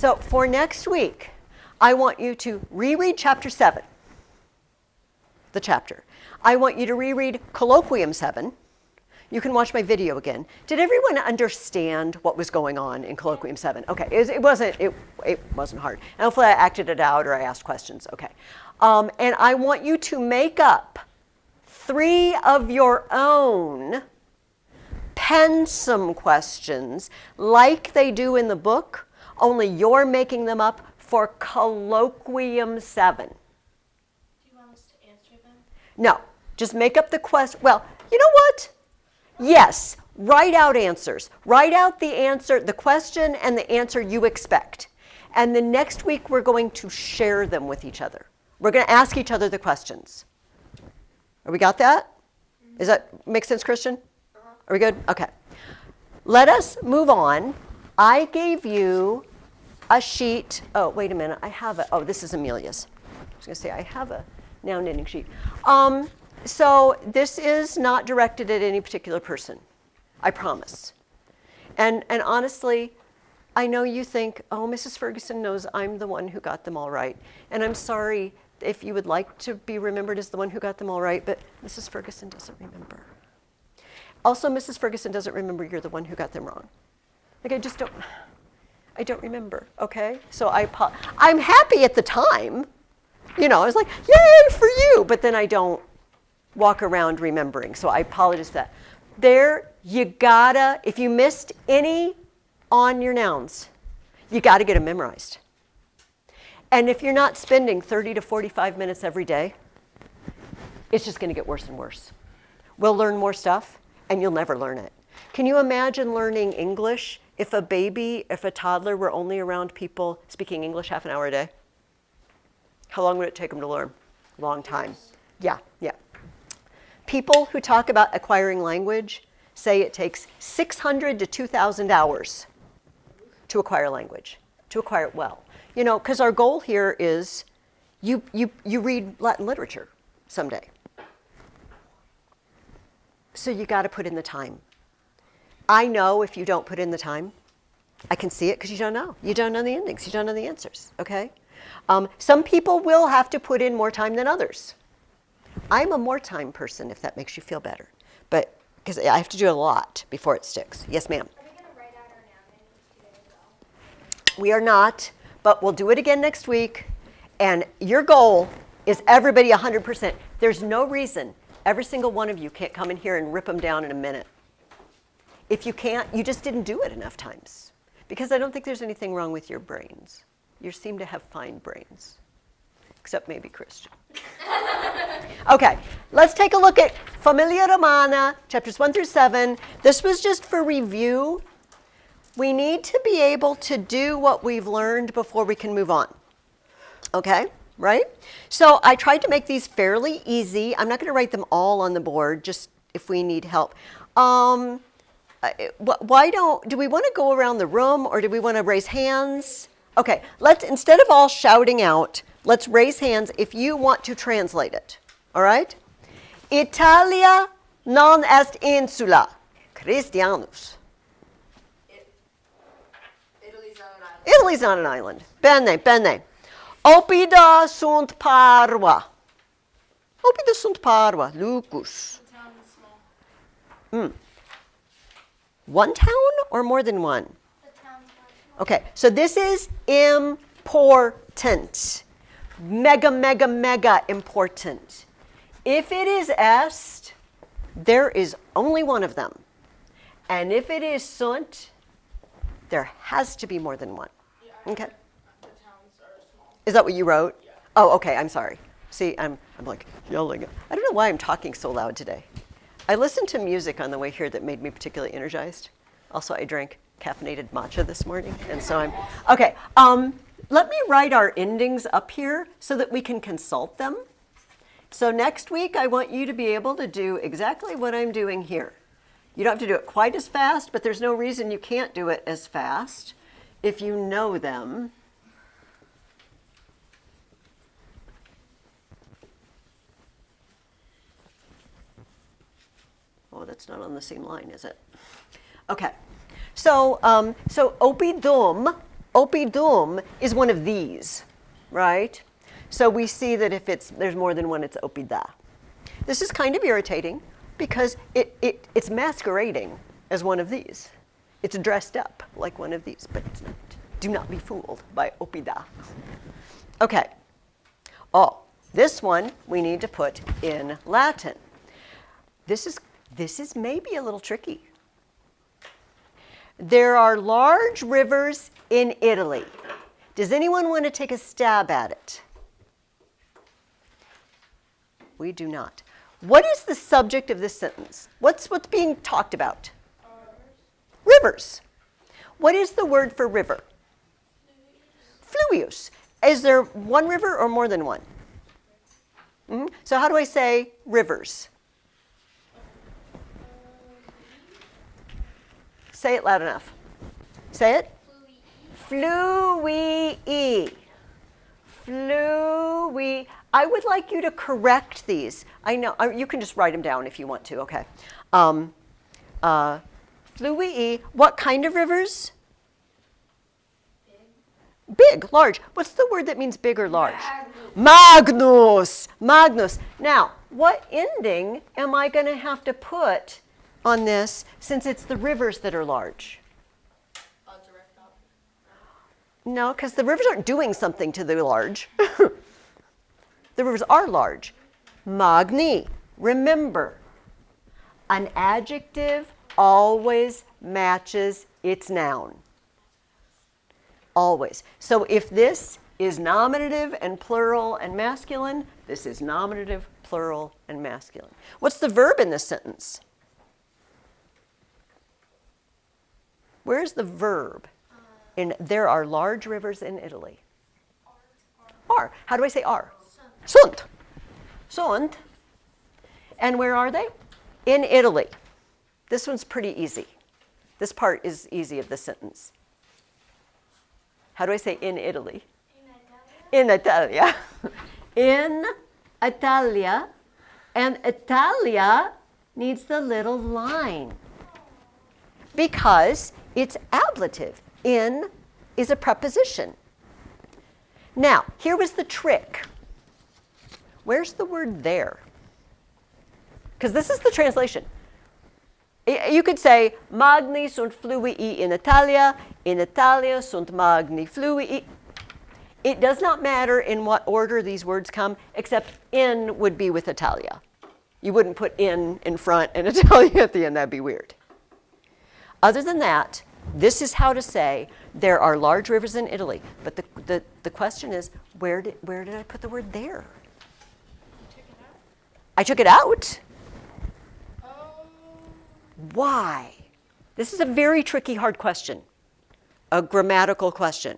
So for next week, I want you to reread chapter 7, the chapter. I want you to reread colloquium 7. You can watch my video again. Did everyone understand what was going on in colloquium 7? Okay, it wasn't hard. And hopefully I acted it out or I asked questions. Okay, and I want you to make up 3 of your own pensum questions like they do in the book, only you're making them up for colloquium 7. Do you want us to answer them? No, just make up the question. Well, you know what? Yes, write out answers. Write out the answer, the question and the answer you expect. And the next week we're going to share them with each other. We're going to ask each other the questions. We got that? Does that make sense, Christian? Are we good? Okay. Let us move on. I gave you a sheet. Oh, wait a minute. I have a, oh, this is Amelia's. I was going to say, I have a now knitting sheet. So this is not directed at any particular person, I promise. And honestly, I know you think, oh, Mrs. Ferguson knows I'm the one who got them all right. And I'm sorry if you would like to be remembered as the one who got them all right, but Mrs. Ferguson doesn't remember. Also, Mrs. Ferguson doesn't remember you're the one who got them wrong. Like, I don't remember, okay? So I'm happy at the time. You know, I was like, yay for you, but then I don't walk around remembering, so I apologize for that. There, you gotta, if you missed any on your nouns, you gotta get them memorized. And if you're not spending 30 to 45 minutes every day, it's just gonna get worse and worse. We'll learn more stuff, and you'll never learn it. Can you imagine learning English if a toddler were only around people speaking English half an hour a day? How long would it take them to learn? Long time. Yeah. People who talk about acquiring language say it takes 600 to 2,000 hours to acquire language, to acquire it well. You know, because our goal here is you read Latin literature someday. So you got to put in the time. I know if you don't put in the time, I can see it because you don't know. You don't know the endings. You don't know the answers, okay? Some people will have to put in more time than others. I'm a more time person, if that makes you feel better. But, because I have to do a lot before it sticks. Yes, ma'am? Are we going to write out our noun names today as well? We are not, but we'll do it again next week. And your goal is everybody 100%. There's no reason every single one of you can't come in here and rip them down in a minute. If you can't, you just didn't do it enough times. Because I don't think there's anything wrong with your brains. You seem to have fine brains. Except maybe Christian. Okay, let's take a look at Familia Romana, chapters 1 through 7. This was just for review. We need to be able to do what we've learned before we can move on. Okay, right? So I tried to make these fairly easy. I'm not going to write them all on the board, just if we need help. Do we want to go around the room or do we want to raise hands? Okay, instead of all shouting out, let's raise hands if you want to translate it. All right? Italia non est insula, Christianus. Italy's not an island. Bene. Opida sunt parva. Lucus. The town is small. One town or more than one? The town's not small. Okay, so this is important. Mega important. If it is est, there is only one of them. And if it is sunt, there has to be more than one. Yeah, okay. The towns are small. Is that what you wrote? Yeah. Oh, okay, I'm sorry. See, I'm like yelling. I don't know why I'm talking so loud today. I listened to music on the way here that made me particularly energized. Also, I drank caffeinated matcha this morning, and so I'm, okay. Let me write our endings up here so that we can consult them. So next week, I want you to be able to do exactly what I'm doing here. You don't have to do it quite as fast, but there's no reason you can't do it as fast if you know them. Oh, that's not on the same line, is it? Okay. So opidum Oppidum is one of these, right? So we see that if there's more than one, it's oppida. This is kind of irritating because it's masquerading as one of these. It's dressed up like one of these, but it's not. Do not be fooled by oppida. Okay. Oh, this one we need to put in Latin. This is maybe a little tricky. There are large rivers in Italy. Does anyone want to take a stab at it? We do not. What is the subject of this sentence? What's being talked about? Rivers. What is the word for river? Fluvius. Is there one river or more than one? Mm-hmm. So how do I say rivers? Say it loud enough. Say it. Flui. Flui. I would like you to correct these. I know, you can just write them down if you want to, okay. Flui. What kind of rivers? Big, large. What's the word that means big or large? Magnus. Magnus. Now, what ending am I going to have to put on this since it's the rivers that are large? No, because the rivers aren't doing something to the large. The rivers are large. Magni. Remember, an adjective always matches its noun. Always. So if this is nominative and plural and masculine, this is nominative, plural, and masculine. What's the verb in this sentence? Where's the verb? There are large rivers in Italy. Are. How do I say are? Sunt. Sunt. And where are they? In Italy. This one's pretty easy. This part is easy of the sentence. How do I say in Italy? In Italia. In Italia. And Italia needs the little line because it's ablative. In is a preposition. Now, here was the trick. Where's the word there? Because this is the translation. You could say, magni sunt flui in Italia sunt magni flui. It does not matter in what order these words come, except in would be with Italia. You wouldn't put in front and Italia at the end, that'd be weird. Other than that, this is how to say there are large rivers in Italy. But the question is, where did I put the word there? I took it out. Why? This is a very tricky, hard question, a grammatical question.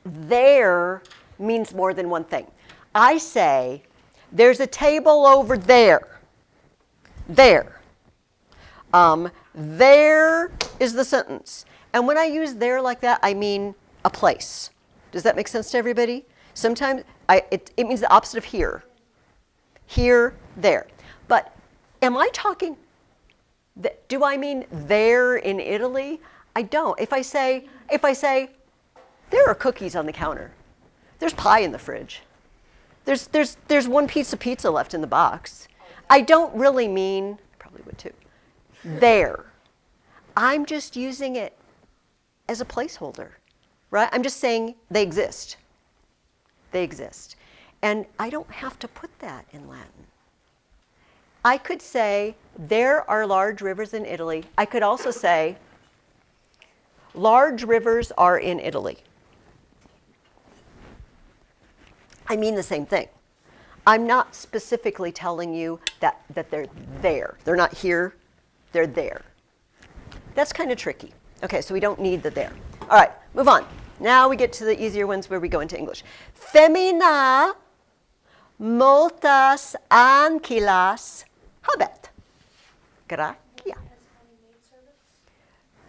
There means more than one thing. I say, there's a table over there. There. There is the sentence. And when I use there like that, I mean a place. Does that make sense to everybody? Sometimes it means the opposite of here. Here, there. But am I talking, do I mean there in Italy? I don't. If I say, there are cookies on the counter. There's pie in the fridge. There's one piece of pizza left in the box. I don't really mean, probably would too, there. I'm just using it as a placeholder, right? I'm just saying they exist. They exist. And I don't have to put that in Latin. I could say, there are large rivers in Italy. I could also say, large rivers are in Italy. I mean the same thing. I'm not specifically telling you that they're there. They're not here, they're there. That's kind of tricky. Okay, so we don't need the there. All right, move on. Now we get to the easier ones where we go into English. Femina multas anquilas habet. Gracia.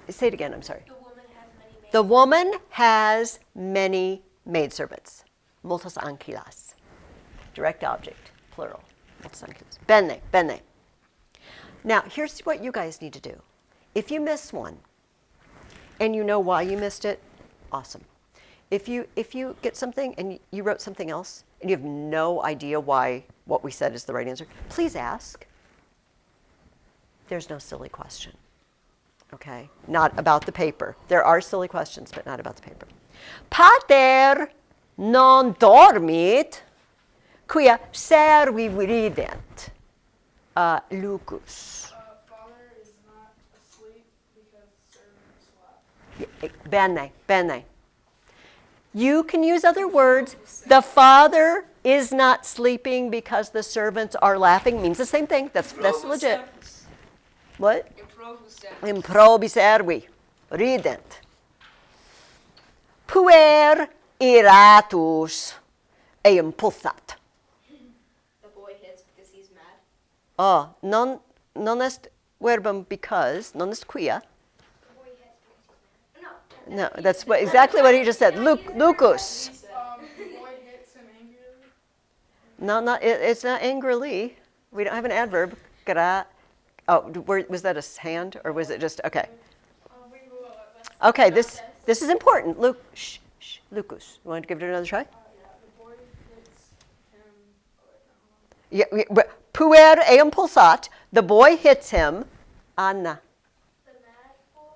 Say it again, I'm sorry. The woman has many maidservants. Multas anquilas. Direct object, plural. Multas anquilas. Bene. Now, here's what you guys need to do. If you miss one, and you know why you missed it, awesome. If you get something and you wrote something else and you have no idea why what we said is the right answer, please ask. There's no silly question, okay? Not about the paper. There are silly questions, but not about the paper. Pater non dormit, quia servi rident. Lucas. Father is not asleep because servants slept. Bene, bene. You can use other words. The father is not sleeping because the servants are laughing. Means the same thing. That's legit. What? Improbi servi. Rident. Puer iratus eum pulsat. The boy hits because he's mad. Oh, non est verbum because, non est quia. The boy hits because he's mad. No, that's exactly what he just said. Lucas. The boy hits him angrily. No, it's not angrily. We don't have an adverb. Was that a hand or was it just, okay. Okay, this is important. Lucas. You want to give it another try? The boy hits him. Yeah, puer eum pulsat. The boy hits him. Anna. The mad boy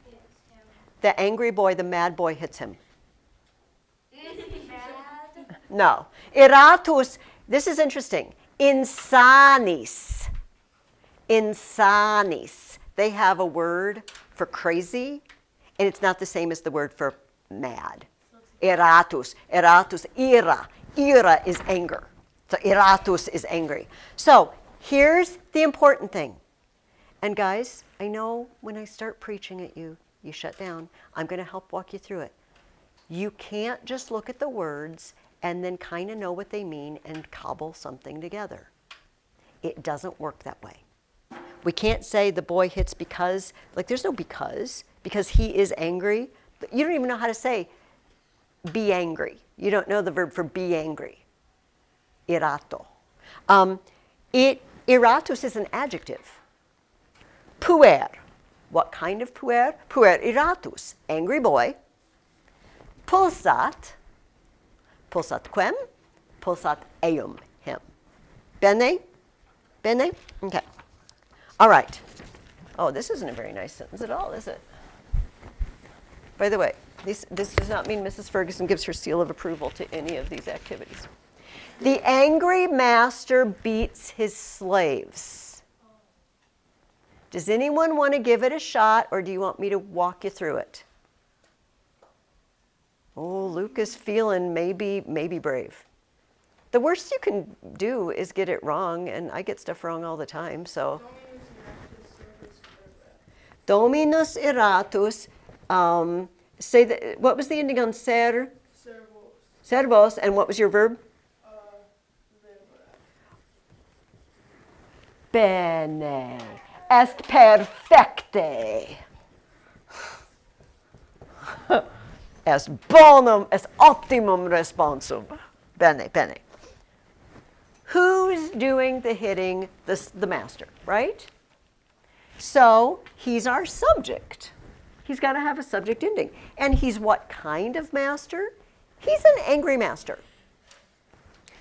hits him. The angry boy, the mad boy hits him. Is he mad? No. Iratus, this is interesting. Insanis. Insanis. They have a word for crazy, and it's not the same as the word for mad. Iratus, ira. Ira is anger. So iratus is angry. So here's the important thing. And guys, I know when I start preaching at you, you shut down. I'm going to help walk you through it. You can't just look at the words and then kind of know what they mean and cobble something together. It doesn't work that way. We can't say the boy hits because, like there's no because he is angry. You don't even know how to say be angry. You don't know the verb for be angry. Irato. Iratus is an adjective. Puer. What kind of puer? Puer iratus. Angry boy. Pulsat. Pulsat quem? Pulsat eum. Him. Bene? Bene? Okay. All right. Oh, this isn't a very nice sentence at all, is it? By the way, this does not mean Mrs. Ferguson gives her seal of approval to any of these activities. The angry master beats his slaves. Does anyone want to give it a shot, or do you want me to walk you through it? Oh, Luke is feeling maybe brave. The worst you can do is get it wrong, and I get stuff wrong all the time, so. Dominus iratus. Say that. What was the ending on ser? Servos. Servos, and what was your verb? Bene. Est perfecte. Est bonum, est optimum responsum. Bene, bene. Who's doing the hitting? The master, right? So he's our subject. He's got to have a subject ending. And he's what kind of master? He's an angry master.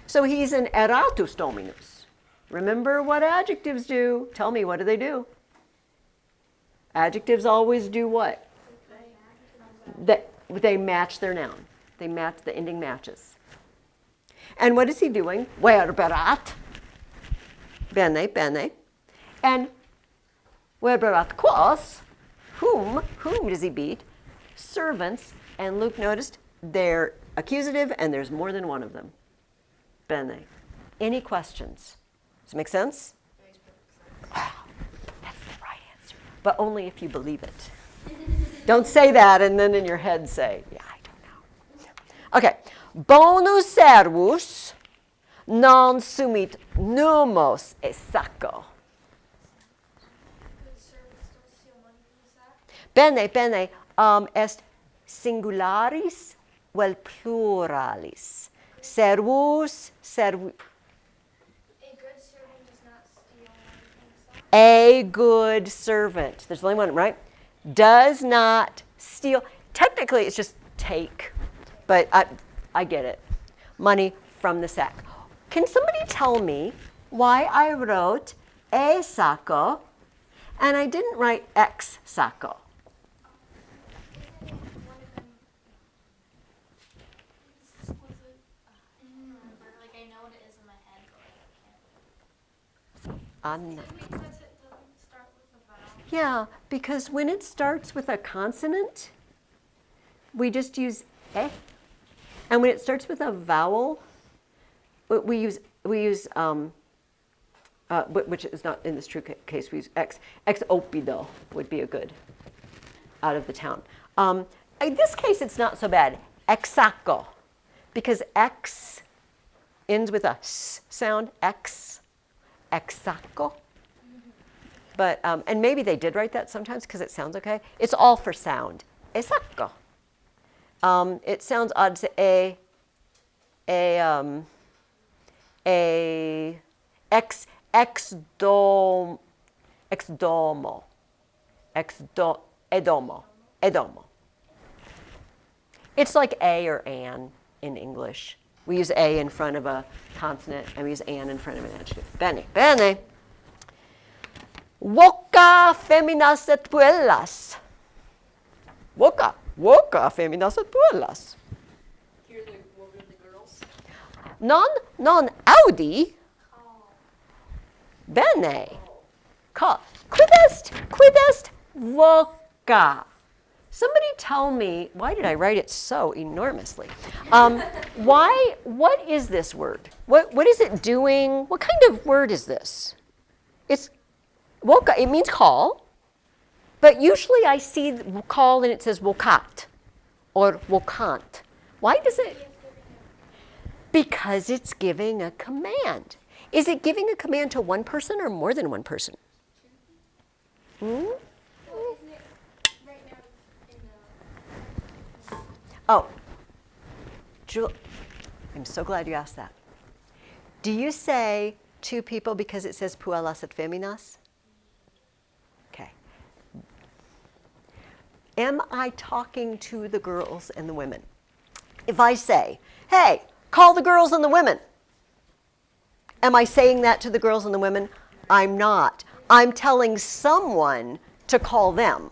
So he's an eratus dominus. Remember what adjectives do. Tell me, what do they do? Adjectives always do what? They match their noun. They match, the ending matches. And what is he doing? Verberat. Bene, bene. And verberat quos. Whom does he beat? Servants. And Luke noticed they're accusative and there's more than one of them. Bene. Any questions? Does it make sense? Wow, that's the right answer. But only if you believe it. Don't say that and then in your head say, yeah, I don't know. Okay. Bonus servus non sumit numos e sacco. Good servants don't steal money from the sack. Bene, bene, est singularis vel pluralis. Servus, servus. A good servant does not steal money from the sack. A good servant. There's only one, right? Does not steal. Technically, it's just take, but I get it. Money from the sack. Can somebody tell me why I wrote a sacco and I didn't write ex sacco? One of them was it? I don't remember. Like I know what it is in my head, but like I can't. Anna. Because it doesn't start with a vowel. Yeah, because when it starts with a consonant, we just use eh. And when it starts with a vowel, we use which is not in this true case, we use ex. Ex opido would be a good out of the town. In this case, it's not so bad. Exaco, because ex ends with a s sound, ex, exaco. But, and maybe they did write that sometimes because it sounds okay. It's all for sound. Exacto. It sounds odd to say edomo, edomo. It's like a or an in English. We use a in front of a consonant, and we use an in front of an adjective. Bene, bene. Voca feminas et puellas. Voca feminas et puellas. What were the girls? Non audi. Bene. Quid est voca? Somebody tell me, why did I write it so enormously? What is this word? What is it doing? What kind of word is this? It's voca, it means call, but usually I see call and it says vocat or vocant. Why does it? Because it's giving a command. Is it giving a command to one person or more than one person? Hmm? Well, isn't it right now in the Oh, I'm so glad you asked that. Do you say two people because it says puellas et feminas? Okay. Am I talking to the girls and the women? If I say, hey, call the girls and the women, am I saying that to the girls and the women? I'm not. I'm telling someone to call them.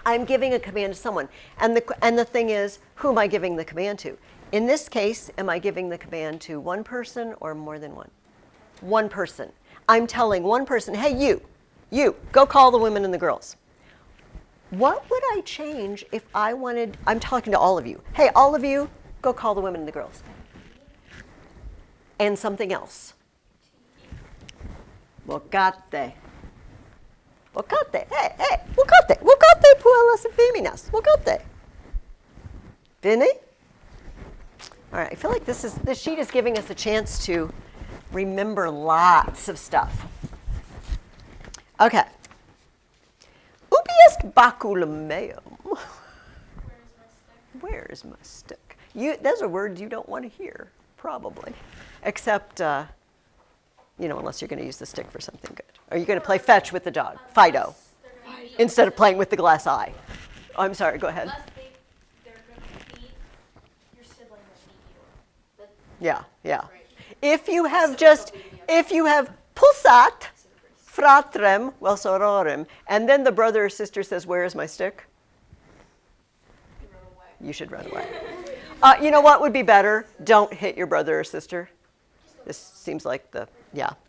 I'm giving a command to someone. And the thing is, who am I giving the command to? In this case, am I giving the command to one person or more than one? One person. I'm telling one person, hey, you, go call the women and the girls. What would I change if I wanted, I'm talking to all of you. Hey, all of you, go call the women and the girls. And something else. Vocate. Vocate. Hey, vocate. Vocate puellas et feminas. Vocate. Vinny? All right, I feel like this sheet is giving us a chance to remember lots of stuff. Okay. Ubi est baculum meum? Where is my stick? Those are words you don't want to hear, probably. Except, unless you're going to use the stick for something good. Are you going to play fetch with the dog? Fido. Instead of playing with the glass eye. Oh, I'm sorry, go ahead. unless they're going to beat your sibling that beat you. Yeah. If you have pulsat fratrem vel sororem, and then the brother or sister says, where is my stick? You should run away. You know what would be better? Don't hit your brother or sister. This seems like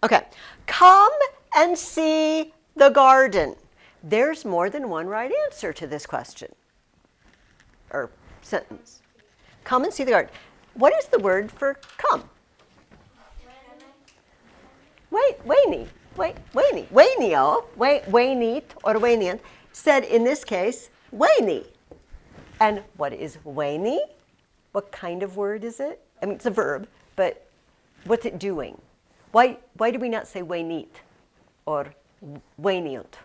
okay. Come and see the garden. There's more than one right answer to this question or sentence. Come and see the garden. What is the word for come? Waini, wainio, wainit or wainian said in this case, waini. And what is waini? What kind of word is it? I mean, it's a verb, but what's it doing? Why do we not say wainit or wainiant?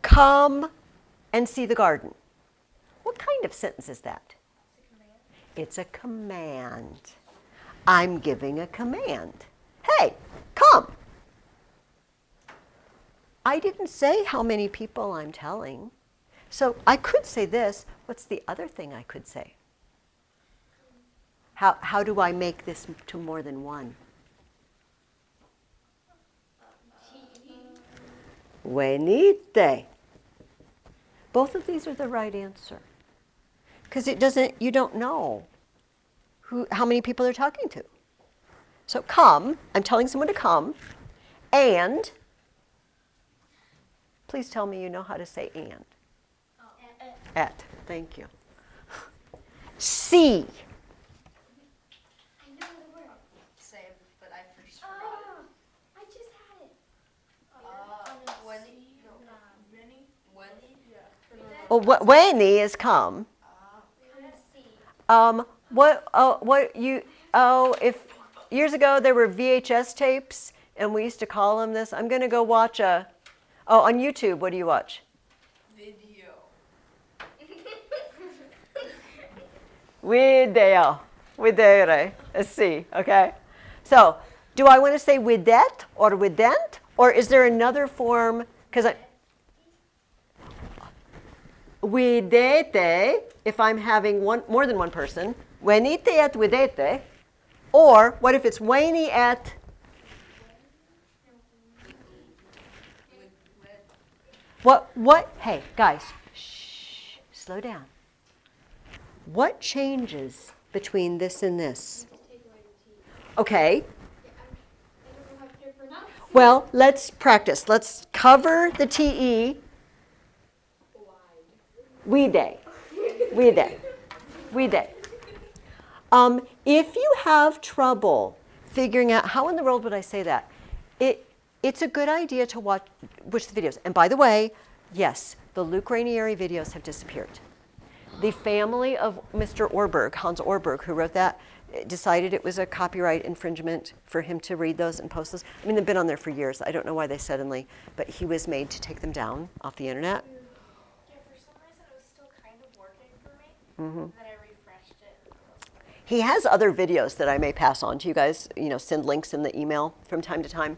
Come and see the garden. What kind of sentence is that? It's a command. I'm giving a command. Hey, come. I didn't say how many people I'm telling. So I could say this. What's the other thing I could say? How do I make this to more than one? Venite. Both of these are the right answer. Because you don't know how many people they're talking to. So come, I'm telling someone to come, and please tell me you know how to say and. At, thank you. See. I know the word. Same, but I first forgot. I just had it. When? Vinny? When? Yeah. Well, Weni is come. Come see. If years ago there were VHS tapes and we used to call them this, I'm going to go watch on YouTube, what do you watch? Video. Video. Videre. Let's see, okay? So, do I want to say widet or wident? Or is there another form? Because widete, if I'm having more than one person, venite et widete. Or what if it's weni et? What? Hey, guys, shh, slow down. What changes between this and this? Okay. I don't know how to pronounce it. Well, let's practice. Let's cover the TE. We day. We day. We day. If you have trouble figuring out how in the world would I say that, it's a good idea to watch the videos. And by the way, yes, the Luke Rainieri videos have disappeared. The family of Mr. Orberg, Hans Orberg, who wrote that, decided it was a copyright infringement for him to read those and post those. I mean, they've been on there for years. I don't know why they suddenly, but he was made to take them down off the internet. Yeah, for some reason it was still kind of working for me. Mm-hmm. Then I refreshed it. He has other videos that I may pass on to you guys, send links in the email from time to time.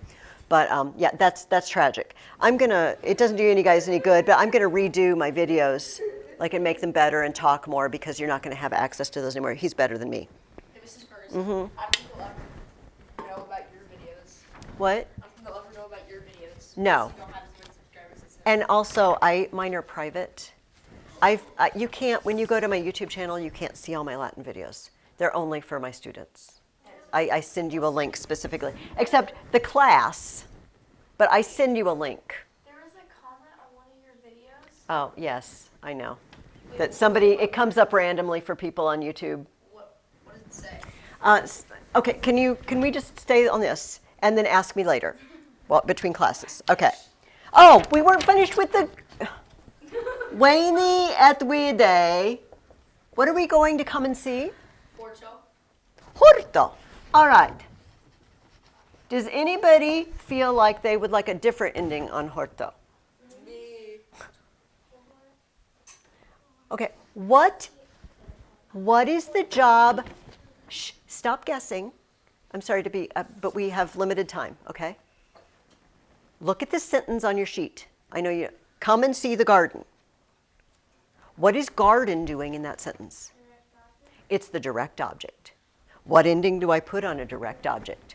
But yeah, that's tragic. It doesn't do you guys any good, but I'm gonna redo my videos, and make them better and talk more because you're not gonna have access to those anymore. He's better than me. Hey, Mrs. Ferguson, how do people ever know about your videos? What? How do people ever know about your videos? No. Because you don't have as many subscribers as him. And also, mine are private. You can't, when you go to my YouTube channel, you can't see all my Latin videos. They're only for my students. I send you a link specifically, except the class, but I send you a link. There was a comment on one of your videos. Oh, yes, I know. That it comes up randomly for people on YouTube. What does it say? Okay, can we just stay on this and then ask me later? Well, between classes, okay. Oh, we weren't finished with the Weni et Vide. What are we going to come and see? Porto. Hurto. All right. Does anybody feel like they would like a different ending on Hurto? Me. Okay, what is the job? Shh, stop guessing. I'm sorry to be, but we have limited time, okay? Look at this sentence on your sheet. I know you, come and see the garden. What is garden doing in that sentence? It's the direct object. What ending do I put on a direct object?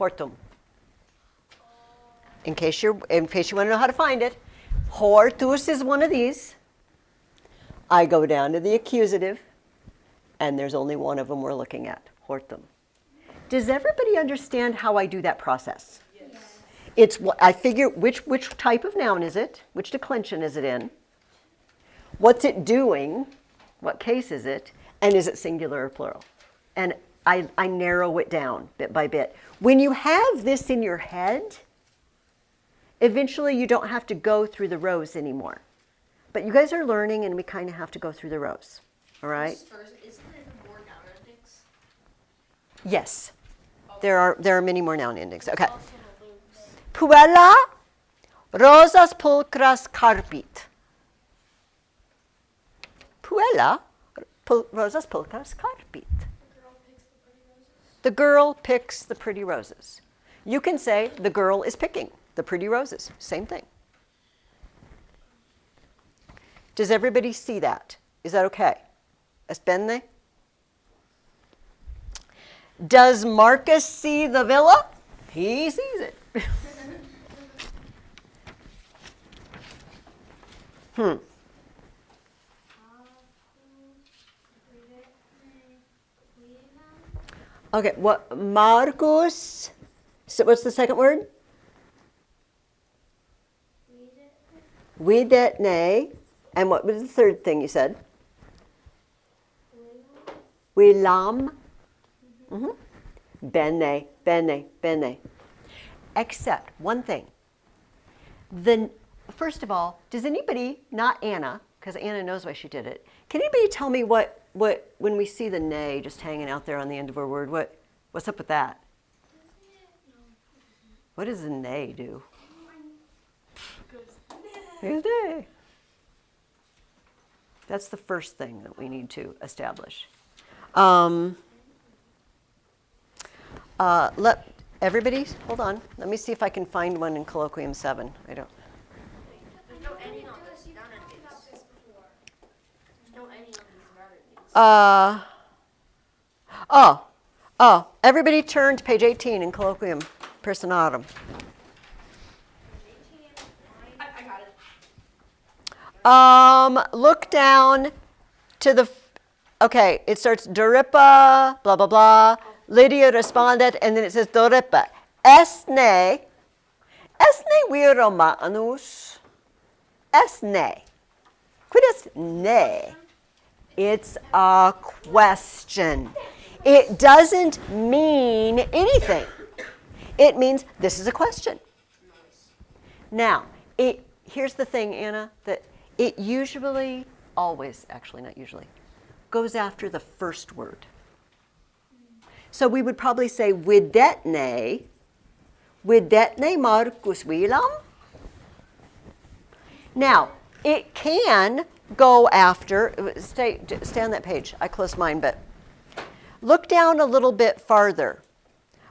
Hortum. In case you want to know how to find it, hortus is one of these. I go down to the accusative, and there's only one of them we're looking at, hortum. Does everybody understand how I do that process? Yes. It's what I figure which type of noun is it? Which declension is it in? What's it doing? What case is it? And is it singular or plural? And I narrow it down bit by bit. When you have this in your head, eventually you don't have to go through the rows anymore. But you guys are learning, and we kind of have to go through the rows. All right? Mrs. Ferguson, isn't there even more noun endings? Yes. There are many more noun endings. Okay. Also the loops. Puella rosas pulcras carpit. Puella rosas pulcras carpit. The girl picks the pretty roses. the girl picks the pretty roses. You can say the girl is picking the pretty roses. Same thing. Does everybody see that? Is that okay? Espenne? Does Marcus see the villa? He sees it. Okay, what Marcus? So what's the second word? Widetne. And what was the third thing you said? Wilam. Bene, bene, bene. Except one thing. First of all, does anybody, not Anna, because Anna knows why she did it, can anybody tell me what when we see the nay just hanging out there on the end of a word, what's up with that? What does the nay do? Goes nay. That's the first thing that we need to establish. Let everybody, hold on. Let me see if I can find one in Colloquium 7. I don't. There's no any on this. None of these. There's no any on these. None of these. Everybody turn to page 18 in Colloquium Personatum. I got it. Look down to the, okay, it starts Doripa, blah, blah, blah. Lydia responded, and then it says Doripa. Esne viromanus. Esne. Quid est ne? It's a question. It doesn't mean anything. It means this is a question. Now, here's the thing, Anna, that it usually, always, actually not usually, goes after the first word. So we would probably say widetne Marcus Wilam. Now, it can go after, stay on that page. I closed mine, but look down a little bit farther.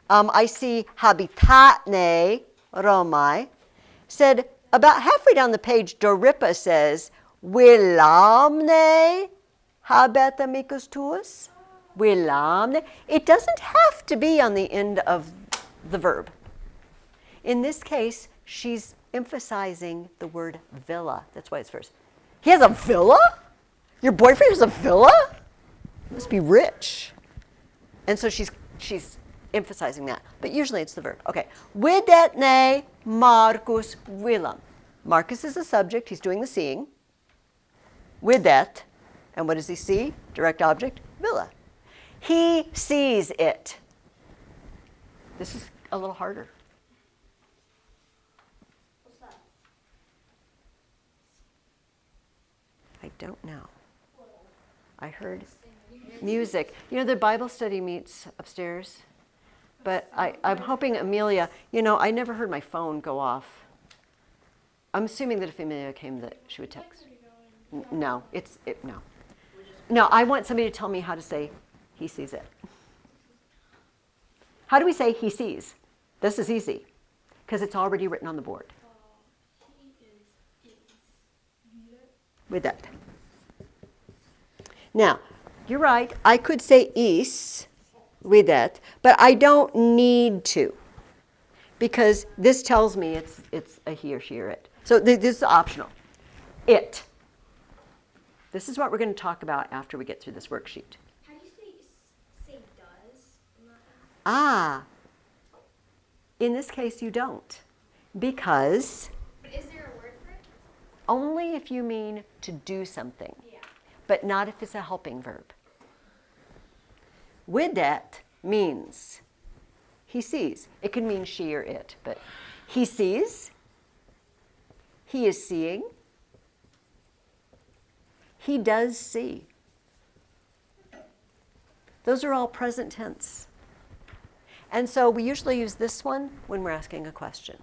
I see habitatne Romai. Said about halfway down the page, Doripa says, Wilamne habet amicus tuus. Wilamne. It doesn't have to be on the end of the verb. In this case, she's emphasizing the word villa. That's why it's first. He has a villa? Your boyfriend has a villa? Must be rich. And so she's emphasizing that. But usually it's the verb. Okay. Widetne Marcus Wilam. Marcus is the subject. He's doing the seeing. Widet. And what does he see? Direct object, villa. He sees it. This is a little harder. What's that? I don't know. I heard music. You know, the Bible study meets upstairs. But I'm hoping Amelia, I never heard my phone go off. I'm assuming that if Amelia came that she would text. No, no. No, I want somebody to tell me how to say he sees it. How do we say he sees? This is easy because it's already written on the board. With that. Now, you're right. I could say is with that, but I don't need to because this tells me it's a he or she or it. So this is optional. It. This is what we're going to talk about after we get through this worksheet. How do you say does? In this case you don't because But is there a word for it? only if you mean to do something, Yeah. but not if it's a helping verb. Widet means he sees. It can mean she or it, but he sees, he is seeing, he does see. Those are all present tense. And so we usually use this one when we're asking a question.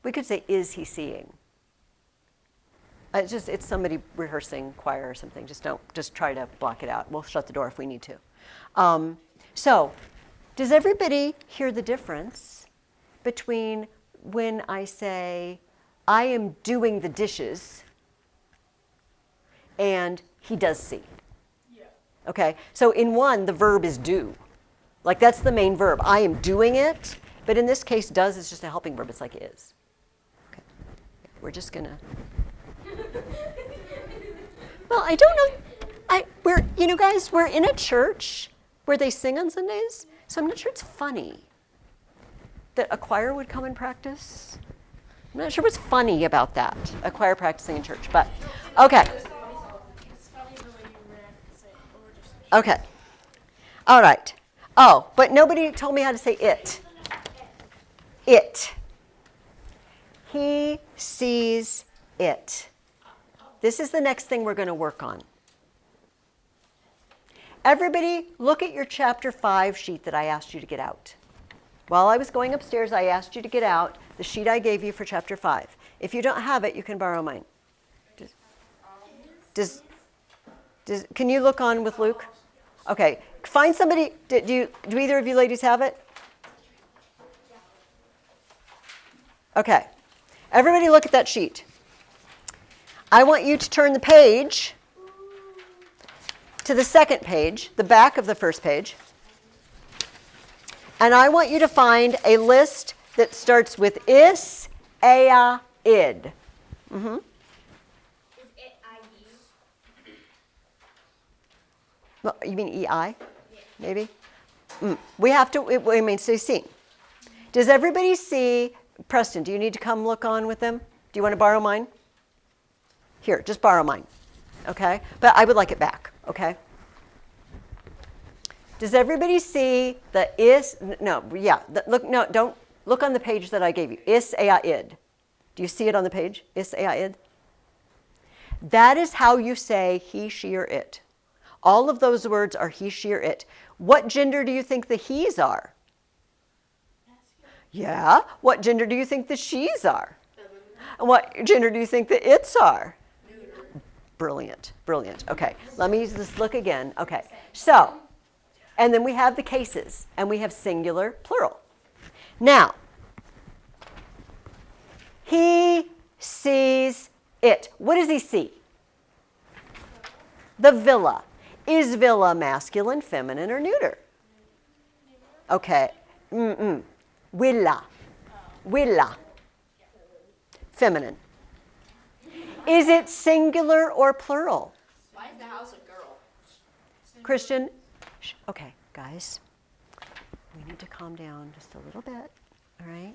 We could say, is he seeing? It's somebody rehearsing choir or something. Just try to block it out. We'll shut the door if we need to. So, does everybody hear the difference between when I say, I am doing the dishes, and he does see? Yeah. Okay, so in one, the verb is do. Like that's the main verb. I am doing it, but in this case, does is just a helping verb. It's like is. Okay, we're just gonna. Well, I don't know. Guys, we're in a church where they sing on Sundays, so I'm not sure it's funny that a choir would come and practice. I'm not sure what's funny about that, a choir practicing in church, but okay. It's funny the way you react to say or just. Okay. All right. Oh, but nobody told me how to say it. It. He sees it. This is the next thing we're going to work on. Everybody, look at your chapter 5 sheet that I asked you to get out. While I was going upstairs, I asked you to get out the sheet I gave you for chapter 5. If you don't have it, you can borrow mine. Can you look on with Luke? Okay. Find somebody. Do either of you ladies have it? Okay. Everybody look at that sheet. I want you to turn the page to the second page, the back of the first page. And I want you to find a list that starts with is, ea, id. Mm-hmm. Is it ID? Well, you mean EI? Maybe? We have to, I mean, so see. Does everybody see, Preston, do you need to come look on with them? Do you want to borrow mine? Here, just borrow mine, okay? But I would like it back, okay? Does everybody see the is, no, yeah, don't, look on the page that I gave you. Is, ea, id. Do you see it on the page? Is, ea, id. That is how you say he, she, or it. All of those words are he, she, or it. What gender do you think the he's are? Yeah. What gender do you think the she's are? And what gender do you think the it's are? Brilliant, brilliant. Okay, let me just look again. Okay, so, and then we have the cases, and we have singular, plural. Now, he sees it. What does he see? The villa. Is villa masculine, feminine, or neuter? Okay. Villa. Villa. Feminine. Is it singular or plural? Why is the house a girl? Christian? Okay, guys. We need to calm down just a little bit, all right?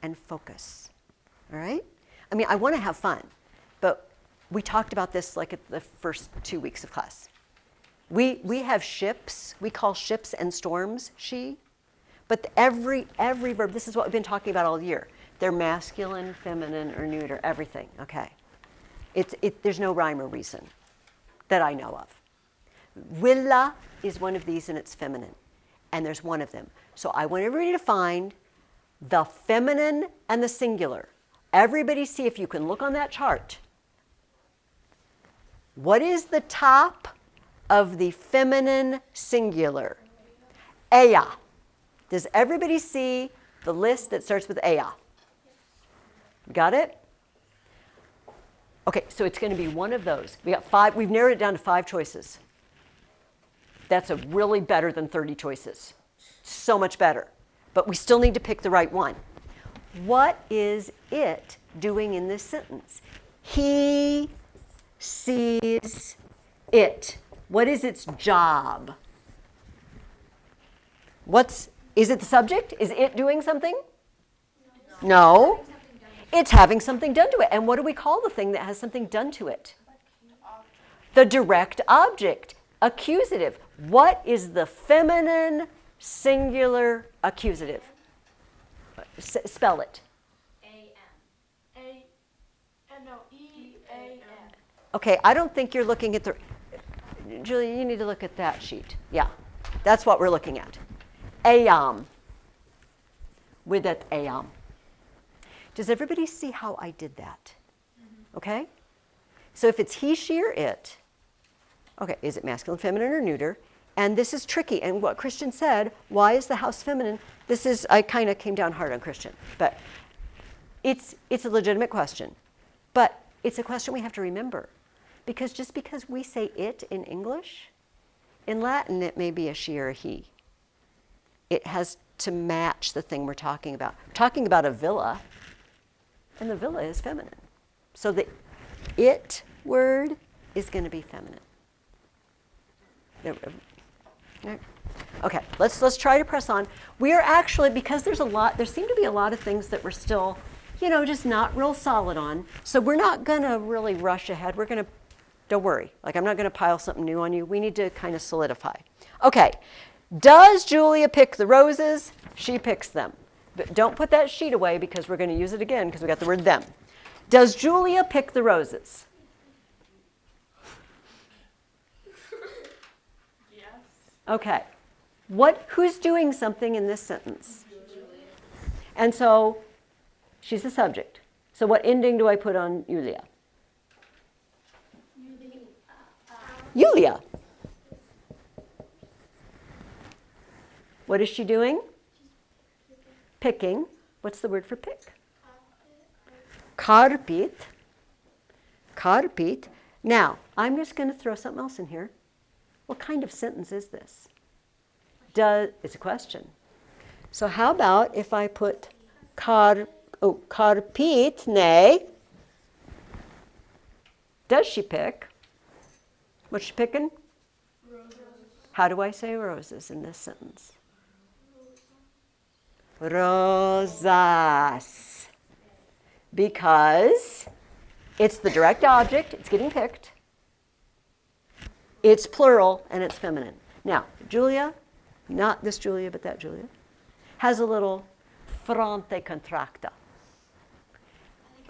And focus, all right? I mean, I want to have fun, but we talked about this like at the first 2 weeks of class. We have ships. We call ships and storms she. But every verb, this is what we've been talking about all year. They're masculine, feminine, or neuter, everything, okay? There's no rhyme or reason that I know of. Villa is one of these and it's feminine. And there's one of them. So I want everybody to find the feminine and the singular. Everybody see if you can look on that chart. What is the top of the feminine singular? Ea. Does everybody see the list that starts with ea? Got it? Okay, so it's going to be one of those. We got 5. We've narrowed it down to 5 choices. That's a really better than 30 choices. So much better. But we still need to pick the right one. What is it doing in this sentence? He sees it. What is its job? Is it the subject? Is it doing something? No. It's having something done to it. And what do we call the thing that has something done to it? The direct object. Accusative. What is the feminine singular accusative? Spell it. E-A-M. Okay, I don't think you're looking at the... Julie, you need to look at that sheet. Yeah, that's what we're looking at. Ayam. With that ayam. Does everybody see how I did that? Okay? So if it's he, she, or it, okay, is it masculine, feminine, or neuter? And this is tricky. And what Christian said, why is the house feminine? This is, I kind of came down hard on Christian, but it's a legitimate question. But it's a question we have to remember. Because just because we say it in English, in Latin it may be a she or a he. It has to match the thing we're talking about. We're talking about a villa, and the villa is feminine. So the it word is going to be feminine. Okay, let's try to press on. We are actually, because there seem to be a lot of things that we're still, just not real solid on. So we're not going to really rush ahead. We're going to, don't worry, I'm not going to pile something new on you. We need to kind of solidify. Okay, does Julia pick the roses? She picks them. But don't put that sheet away because we're going to use it again because we got the word them. Does Julia pick the roses? Yes. Okay. Who's doing something in this sentence? Julia. And so she's the subject. So what ending do I put on Julia? Julia. What is she doing? Picking. What's the word for pick? Carpit. Carpit. Now, I'm just going to throw something else in here. What kind of sentence is this? It's a question. So how about if I put carpit, nay. Does she pick? What's she picking? Roses. How do I say roses in this sentence? Rosas. Because it's the direct object, it's getting picked. It's plural and it's feminine. Now, Julia, not this Julia, but that Julia, has a little fronte contracta.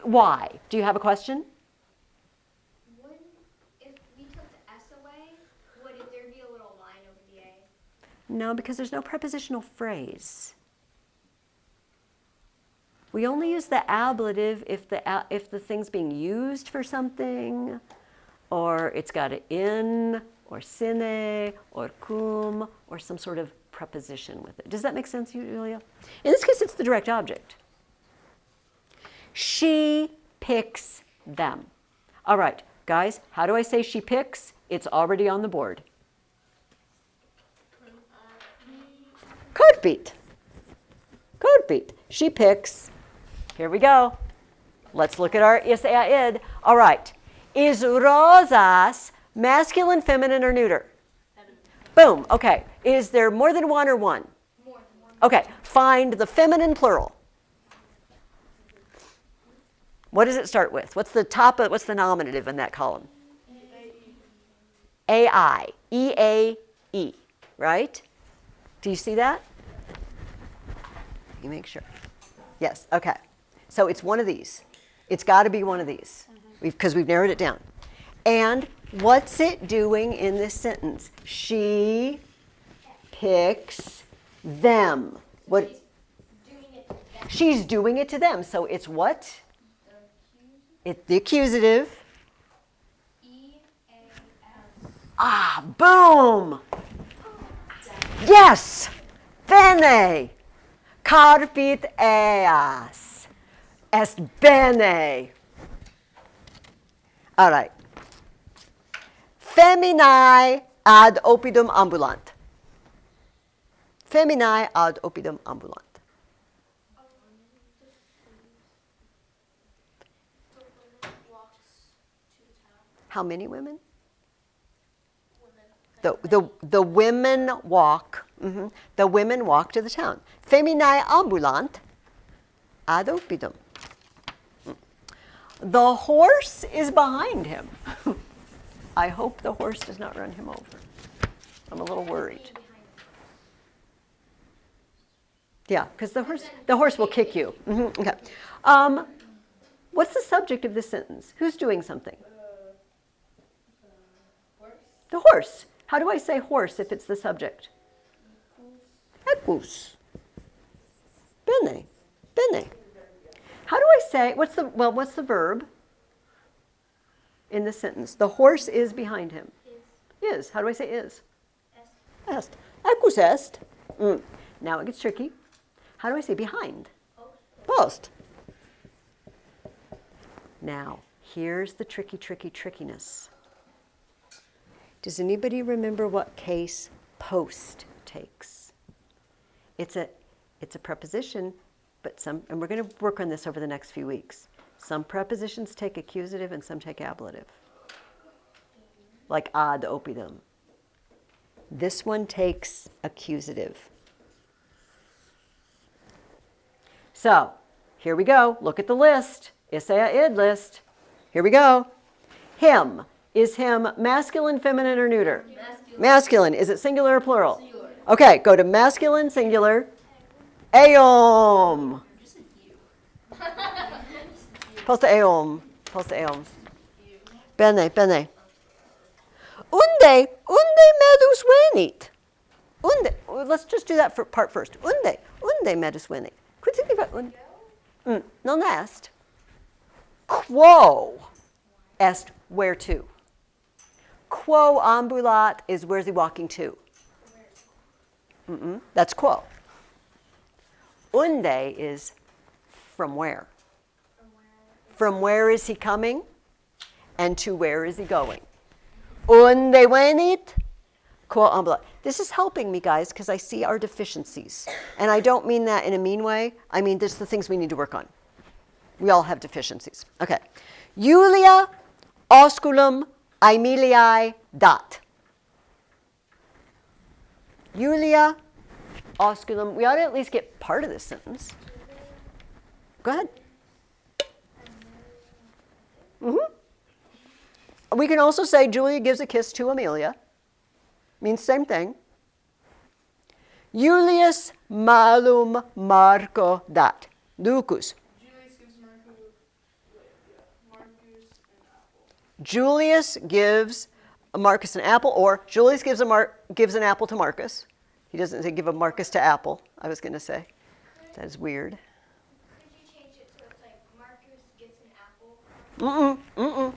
Why? Do you have a question? If we took the S away, would there be a little line over the A? No, because there's no prepositional phrase. We only use the ablative if the thing's being used for something, or it's got an in, or sine, or cum, or some sort of preposition with it. Does that make sense, Julia? In this case, it's the direct object. She picks them. All right, guys, how do I say she picks? It's already on the board. Carpit. Carpit. She picks. Here we go. Let's look at our isaid. All right. Is rosas masculine, feminine, or neuter? Boom. Okay. Is there more than one or one? More than one. Okay. Find the feminine plural. What does it start with? What's the nominative in that column? A-I. E-A-E. Right? Do you see that? You make sure. Yes. Okay. So it's one of these. It's got to be one of these because we've narrowed it down. And what's it doing in this sentence? She picks them. What? She's doing it to them. So it's what? It's the accusative. E-A-S. Ah, boom. Yes. Bene. Carpit eas. Est bene. All right. Feminae ad oppidum ambulant. Feminae ad oppidum ambulant. How many women? The women walk. The women walk to the town. Feminae ambulant ad oppidum. The horse is behind him. I hope the horse does not run him over. I'm a little worried. Yeah, because the horse will kick you. Okay. What's the subject of this sentence? Who's doing something? Horse. The horse. How do I say horse if it's the subject? Equus. Bene. Bene. How do I say, what's the verb in the sentence? The horse is behind him. Is. How do I say is? est. Acus est. Now it gets tricky. How do I say behind? Post. Now, here's the trickiness. Does anybody remember what case post takes? It's a preposition, but and we're going to work on this over the next few weeks. Some prepositions take accusative and some take ablative. Like ad opidum. This one takes accusative. So, here we go. Look at the list. Isaiah id list. Here we go. Him. Is him masculine, feminine, or neuter? Masculine. Is it singular or plural? Singular. Okay, go to masculine, singular. Eom. Posta eom. Bene. Unde medus venit. Let's just do that for part first. Unde medus venit. Non est. Quo est where to. Quo ambulat is where's he walking to. That's quo. Unde is from where. From where is he coming? And to where is he going? Unde venit? Quo ambulat. This is helping me, guys, because I see our deficiencies. And I don't mean that in a mean way. I mean, there's the things we need to work on. We all have deficiencies. Okay. Julia, osculum, Aemiliae, dat. Julia, osculum. We ought to at least get part of this sentence. Go ahead. We can also say Julia gives a kiss to Amelia. Means same thing. Julius malum Marco dat. Ducus. Julius gives Marcus an apple, or Julius gives an apple to Marcus. He doesn't say give a Marcus to apple, I was going to say. That is weird. Could you change it so it's like Marcus gets an apple?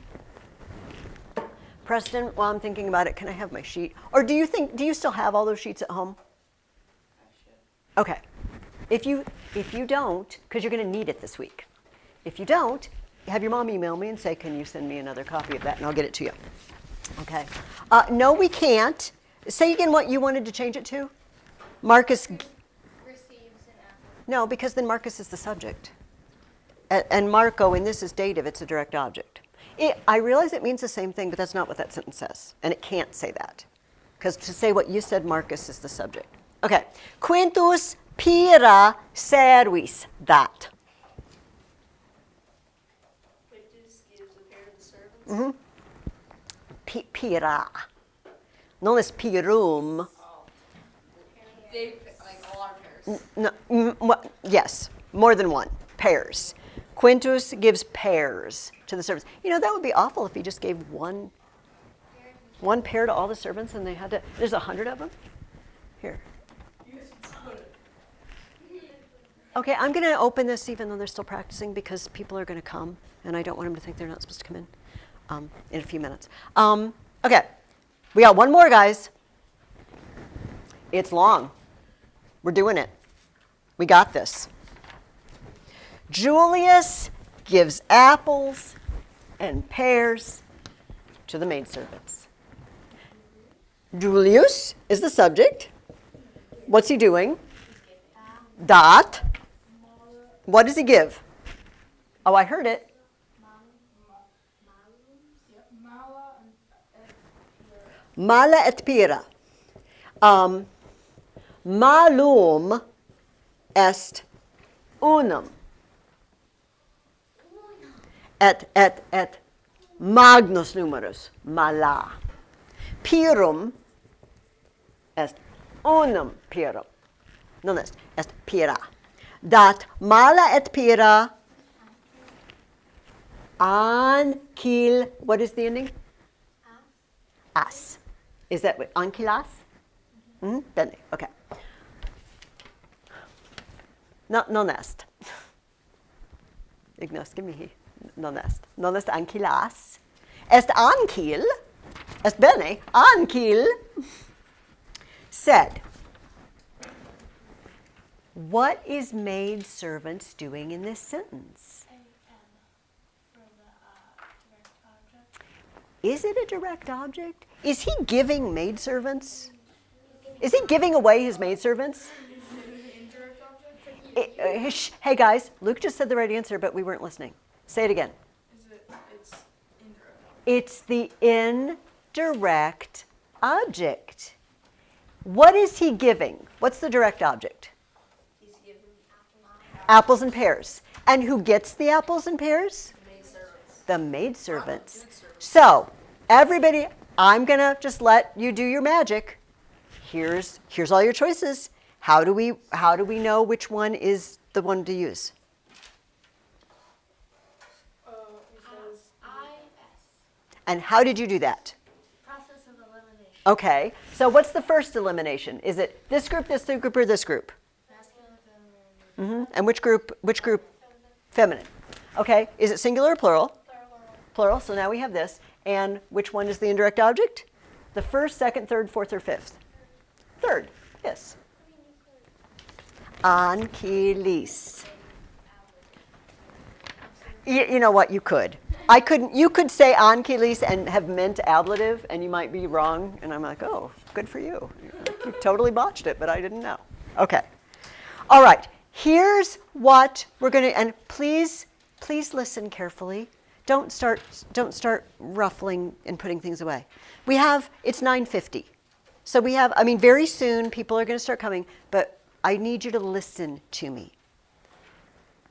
Preston, while I'm thinking about it, can I have my sheet? Or do you still have all those sheets at home? Okay. If you don't, because you're going to need it this week. If you don't, have your mom email me and say, can you send me another copy of that, and I'll get it to you. Okay. No, we can't. Say again what you wanted to change it to. Marcus. Receives an apple. No, because then Marcus is the subject. And Marco, in this is dative, it's a direct object. I realize it means the same thing, but that's not what that sentence says. And it can't say that. Because to say what you said, Marcus is the subject. Okay. Quintus pira servis dat. Quintus gives a pair to the servants. Pira. Known as pirum. They, like a lot of pairs. No, yes, more than one. Pairs. Quintus gives pairs to the servants. You know, that would be awful if he just gave one pair to all the servants and they had to, there's 100 of them? Here. Okay, I'm going to open this even though they're still practicing because people are going to come and I don't want them to think they're not supposed to come in a few minutes. Okay, we got one more, guys. It's long. We're doing it. We got this. Julius gives apples and pears to the maidservants. Julius is the subject. What's he doing? Dat. What does he give? Oh, I heard it. Mala et pira. Malum est unum. Et magnus numerus, mala. Pirum est unum pirum. Non est pira. Dat mala et pira ankil, what is the ending? As. Is that what, ankilas? Bene, okay. Non est. Ignos, give me he. Non est. Non est ankilas. Est ankil. Est bene. Ankil. said, what is maidservants doing in this sentence? A N for the direct object. Is it a direct object? Is he giving maidservants? Is he giving away his maidservants? Hey guys, Luke just said the right answer, but we weren't listening. Say it again. It's indirect. It's the indirect object. What is he giving? What's the direct object? He's giving Apples and pears. And who gets the apples and pears? maidservants. The maidservants. So, everybody, I'm going to just let you do your magic. Here's all your choices. How do we know which one is the one to use? Because And how did you do that? process of elimination. Okay. So what's the first elimination? Is it this group, or this group? Masculine, feminine. And which group? Feminine. Okay. Is it singular or plural? Plural. So now we have this. And which one is the indirect object? The first, second, third, fourth, or fifth? Third. Yes. Ankilis. You know what? You could. I couldn't. You could say ankilis and have meant ablative, and you might be wrong. And I'm like, oh, good for you. You totally botched it, but I didn't know. Okay. All right. Here's what we're going to. And please listen carefully. Don't start ruffling and putting things away. It's 9:50. So we have. Very soon people are going to start coming, but I need you to listen to me.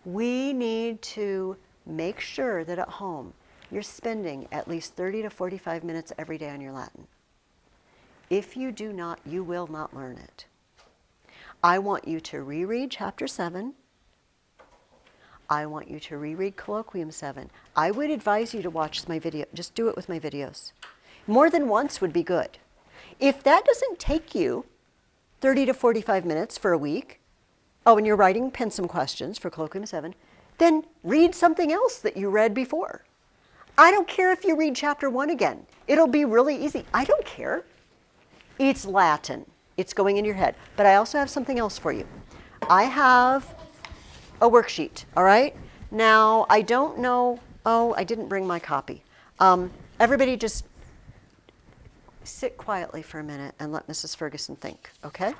We need to make sure that at home you're spending at least 30 to 45 minutes every day on your Latin. If you do not, you will not learn it. I want you to reread chapter 7. I want you to reread Colloquium 7. I would advise you to watch my video. Just do it with my videos. More than once would be good. If that doesn't take you 30 to 45 minutes for a week, and you're writing pensum questions for Colloquium 7, then read something else that you read before. I don't care if you read chapter 1 again. It'll be really easy. I don't care. It's Latin. It's going in your head. But I also have something else for you. I have a worksheet, all right? Now, I don't know, I didn't bring my copy. Everybody just sit quietly for a minute and let Mrs. Ferguson think, okay?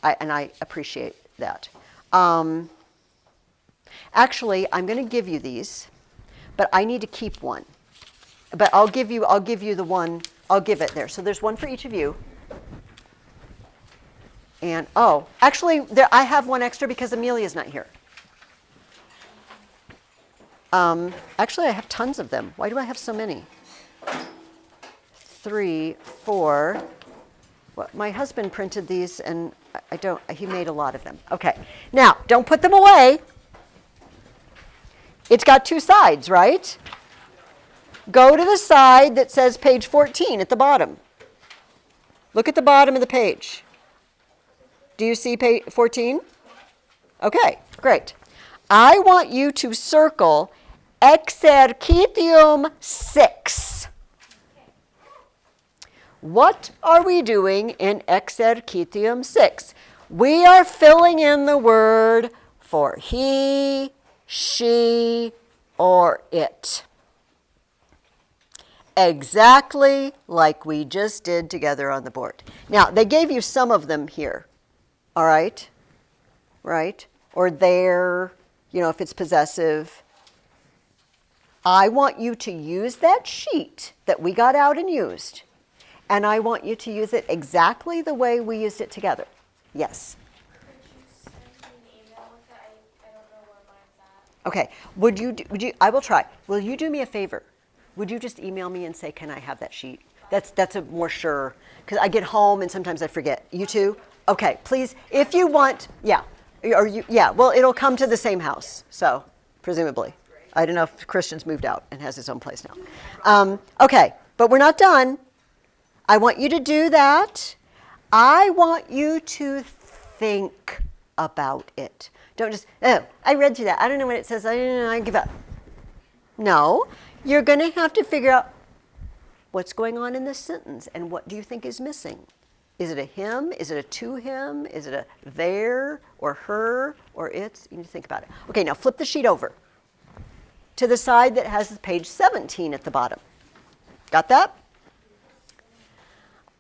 I appreciate that. Actually, I'm going to give you these, but I need to keep one. But I'll give you the one, I'll give it there. So there's one for each of you. And, actually, I have one extra because Amelia's not here. Actually, I have tons of them. Why do I have so many? 3, 4. Well, my husband printed these, and he made a lot of them. Okay. Now, don't put them away. It's got 2 sides, right? Go to the side that says page 14 at the bottom. Look at the bottom of the page. Do you see page 14? Okay, great. I want you to circle exercitium 6. What are we doing in exercitium 6? We are filling in the word for he, she, or it. Exactly like we just did together on the board. Now, they gave you some of them here. All right? Right? Or there, if it's possessive. I want you to use that sheet that we got out and used, and I want you to use it exactly the way we used it together. Yes? Could you send me an email with it? I don't know where mine's at. Okay. I will try. Will you do me a favor? Would you just email me and say, can I have that sheet? That's a more sure, because I get home and sometimes I forget. You too? Okay, please, if you want, well, it'll come to the same house, so, presumably. I don't know if Christian's moved out and has his own place now. Okay, but we're not done. I want you to do that. I want you to think about it. Don't just, I read through that. I don't know what it says. I give up. No, you're going to have to figure out what's going on in this sentence and what do you think is missing. Is it a him? Is it a to him? Is it a there or her or its? You need to think about it. Okay, now flip the sheet over to the side that has page 17 at the bottom. Got that?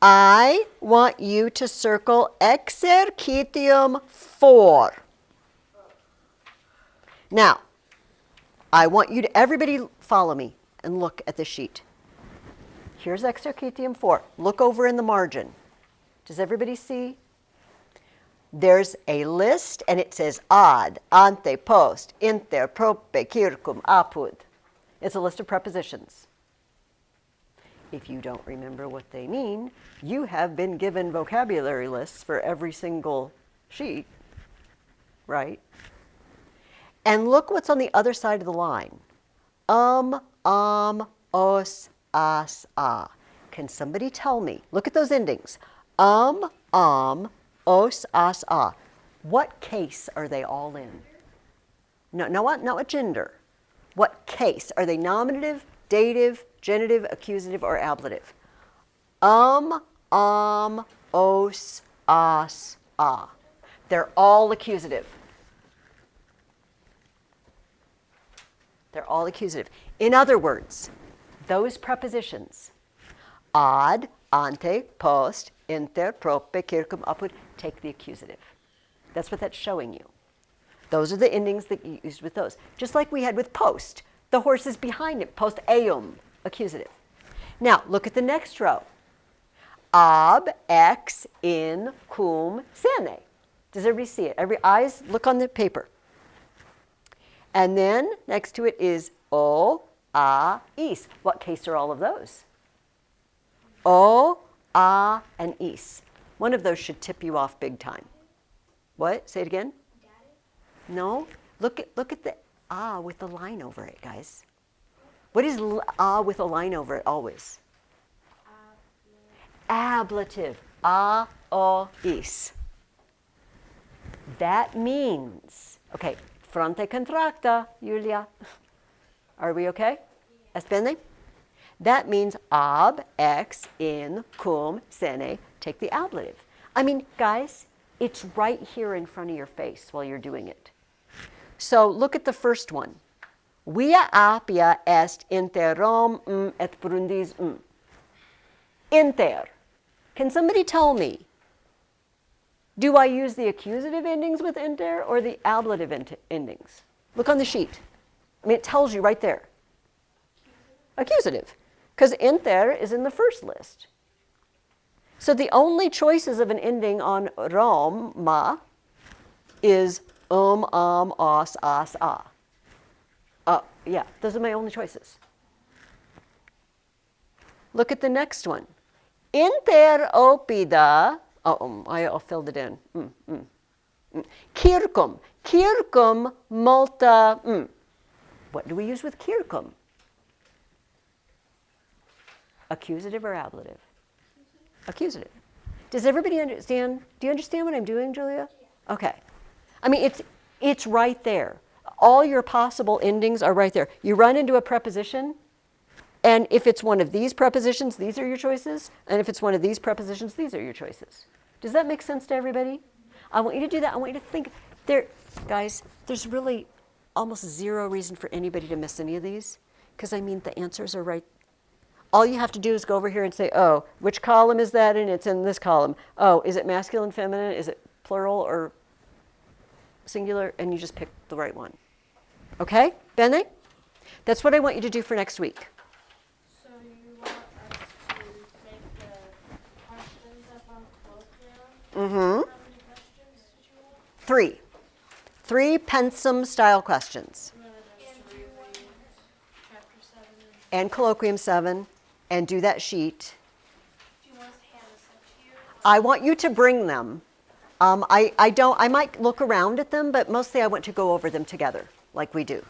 I want you to circle exercitium 4. Now, I want you to, everybody follow me and look at the sheet. Here's exercitium 4. Look over in the margin. Does everybody see? There's a list and it says ad, ante, post, inter, prope, circum, apud. It's a list of prepositions. If you don't remember what they mean, you have been given vocabulary lists for every single sheet, right? And look what's on the other side of the line. Os, as, a. Can somebody tell me? Look at those endings. Os, as, a. What case are they all in? No, not what gender. What case? Are they nominative, dative, genitive, accusative, or ablative? Os, as, a. They're all accusative. They're all accusative. In other words, those prepositions, ad, ante, post, inter, prope, circum, apud, take the accusative. That's what that's showing you. Those are the endings that you used with those. Just like we had with post. The horse is behind it. Post eum, accusative. Now, look at the next row. Ab, ex, in, cum, sine. Does everybody see it? Every eyes, look on the paper. And then next to it is o, a, is. What case are all of those? O, a, and is. One of those should tip you off big time. What? Say it again. No. Look at the a with the line over it, guys. What is a with a line over it always? Ablative. A, o, is. That means, okay, fronte contracta, Julia. Are we okay? Espende? That means ab, ex, in, cum, sene. Take the ablative. I mean, guys, it's right here in front of your face while you're doing it. So look at the first one. Via apia est inter Rome et Brundis. Inter. Can somebody tell me, do I use the accusative endings with inter or the ablative endings? Look on the sheet. I mean, it tells you right there. Accusative. Because inter is in the first list. So the only choices of an ending on Roma is os, as, a. Yeah, those are my only choices. Look at the next one. Inter opida, I filled it in. Circum. Circum multa. What do we use with circum? Accusative or ablative? Accusative. Does everybody understand? Do you understand what I'm doing, Julia? Okay. I mean, it's right there. All your possible endings are right there. You run into a preposition, and if it's one of these prepositions, these are your choices. And if it's one of these prepositions, these are your choices. Does that make sense to everybody? I want you to do that. I want you to think. Guys, there's really almost zero reason for anybody to miss any of these, because, I mean, the answers are right. All you have to do is go over here and say, oh, which column is that in? It's in this column. Oh, is it masculine, feminine? Is it plural or singular? And you just pick the right one. Okay? Bene? That's what I want you to do for next week. So you want us to make the questions up on colloquium? Mm-hmm. How many questions did you want? 3 pensum style questions. You wanted us to reread chapter 7 And colloquium 7. And do that sheet. do you want us to hand this up to you? I want you to bring them. I might look around at them, but mostly I want to go over them together, like we do.